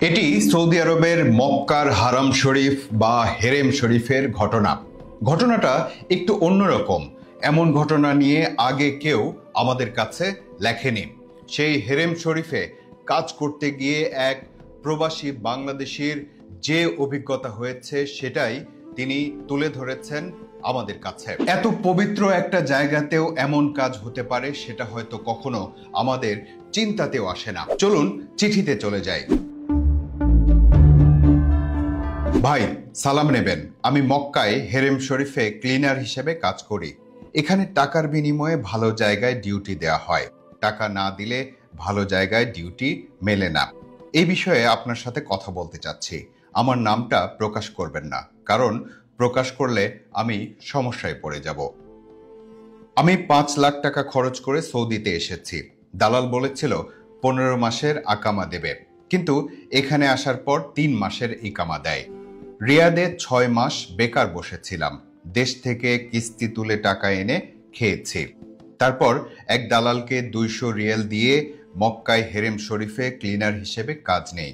এটি সৌদি আরবের মক্কার হারাম শরীফ বা হেরেম শরীফের ঘটনা। ঘটনাটা একটু অন্যরকম। এমন ঘটনা নিয়ে আগে কেউ আমাদের কাছে লেখেনি। সেই হেরেম শরীফে কাজ করতে গিয়ে এক প্রবাসী বাংলাদেশির যে অভিজ্ঞতা হয়েছে সেটাই তিনি তুলে ধরেছেন আমাদের কাছে। এত পবিত্র একটা জায়গাতেও এমন কাজ হতে পারে সেটা হয়তো কখনো আমাদের চিন্তাতেও আসে না। চলুন চিঠিতে চলে যাই। ভাই, সালাম নেবেন। আমি মক্কায় হেরেম শরীফে ক্লিনার হিসেবে কাজ করি। এখানে টাকার বিনিময়ে ভালো জায়গায় ডিউটি দেওয়া হয়। টাকা না দিলে ভালো জায়গায় ডিউটি মেলে না। এই বিষয়ে আপনার সাথে কথা বলতে চাচ্ছি। আমার নামটা প্রকাশ করবেন না, কারণ প্রকাশ করলে আমি সমস্যায় পড়ে যাব। আমি 5 লাখ টাকা খরচ করে সৌদিতে এসেছি। দালাল বলেছিল 15 মাসের আকামা দেবে, কিন্তু এখানে আসার পর 3 মাসের ইকামা দেয়। রিয়াদে 6 মাস বেকার বসেছিলাম। দেশ থেকে কিস্তি তুলে টাকা এনে খেয়েছি। তারপর এক দালালকে 200 রিয়াল দিয়ে মক্কায় হেরেম শরীফে ক্লিনার হিসেবে কাজ নেই।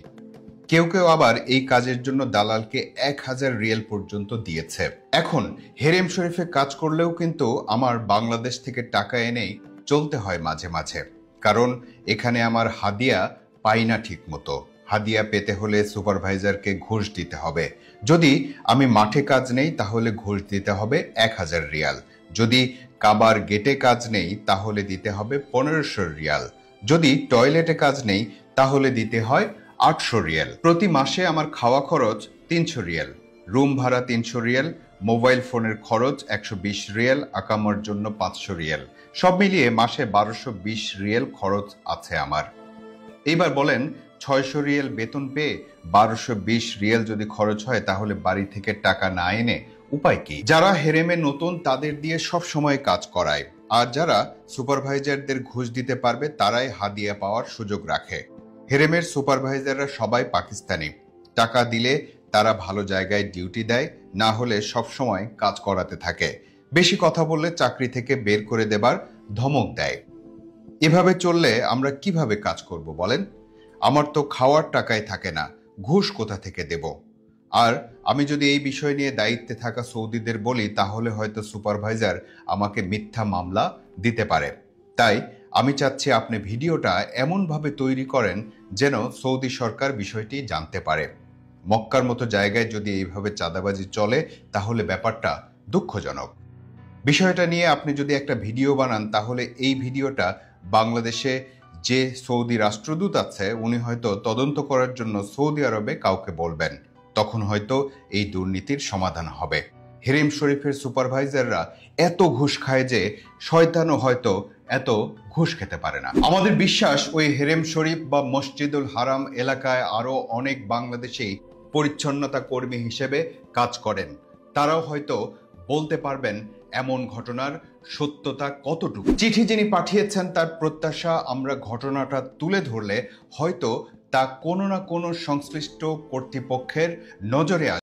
কেউ কেউ আবার এই কাজের জন্য দালালকে 1000 রিয়াল পর্যন্ত দিয়েছে। এখন হেরেম শরীফে কাজ করলেও কিন্তু আমার বাংলাদেশ থেকে টাকা এনেই চলতে হয় মাঝে মাঝে, কারণ এখানে আমার হাদিয়া পাই না ঠিক মতো। হাদিয়া পেতে হলে সুপারভাইজারকে ঘুষ দিতে হবে। যদি আমি মাঠে কাজ নেই তাহলে ঘুষ দিতে হবে 1000 রিয়াল। যদি কাবার গেটে কাজ নেই তাহলে দিতে হবে 1500 রিয়াল। যদি টয়লেটে কাজ নেই তাহলে দিতে হয় 800 রিয়াল। প্রতি মাসে আমার খাওয়া খরচ 300 রিয়াল, রুম ভাড়া 300 রিয়াল, মোবাইল ফোনের খরচ 120 রিয়াল, আকামার জন্য 500 রিয়াল। সব মিলিয়ে মাসে 1220 রিয়াল খরচ আছে আমার। এইবার বলেন, 600 রিয়াল বেতন পেয়ে 1220 রিয়াল যদি খরচ হয় তাহলে বাড়ি থেকে টাকা না এনে উপায় কি? যারা হেরেমে নতুন তাদের দিয়ে সব সময় কাজ করায়, আর যারা সুপারভাইজারদের ঘুষ দিতে পারবে তারাই হাদিয়া পাওয়ার সুযোগ রাখে। হেরেমের সুপারভাইজাররা সবাই পাকিস্তানি। টাকা দিলে তারা ভালো জায়গায় ডিউটি দেয়, না হলে সব সময় কাজ করাতে থাকে। বেশি কথা বললে চাকরি থেকে বের করে দেবার ধমক দেয়। এভাবে চললে আমরা কিভাবে কাজ করব বলেন? আমার তো খাওয়ার টাকাই থাকে না, ঘুষ কোথা থেকে দেব? আর আমি যদি এই বিষয় নিয়ে দায়িত্বে থাকা সৌদিদের বলি তাহলে হয়তো সুপারভাইজার আমাকে মিথ্যা মামলা দিতে পারে। তাই আমি চাচ্ছি আপনি ভিডিওটা এমনভাবে তৈরি করেন যেন সৌদি সরকার বিষয়টি জানতে পারে। মক্কার মতো জায়গায় যদি এইভাবে চাঁদাবাজি চলে তাহলে ব্যাপারটা দুঃখজনক। বিষয়টা নিয়ে আপনি যদি একটা ভিডিও বানান তাহলে এই ভিডিওটা বাংলাদেশে যে সৌদি রাষ্ট্রদূত আছে উনি হয়তো তদন্ত করার জন্য সৌদি আরবে কাউকে বলবেন। তখন হয়তো এই দুর্নীতির সমাধান হবে। হেরেম শরীফের সুপারভাইজাররা এত ঘুষ খায় যে শয়তানও হয়তো এত ঘুষ খেতে পারে না। আমাদের বিশ্বাস ওই হেরেম শরীফ বা মসজিদুল হারাম এলাকায় আরো অনেক বাংলাদেশি পরিচ্ছন্নতা কর্মী হিসেবে কাজ করেন। তারাও হয়তো বলতে পারবেন এমন ঘটনার সত্যতা কতটুকু। চিঠি যিনি পাঠিয়েছেন তার প্রত্যাশা আমরা ঘটনাটা তুলে ধরলে হয়তো তা কোনো না কোনো সংশ্লিষ্ট কর্তৃপক্ষের নজরে আসবে।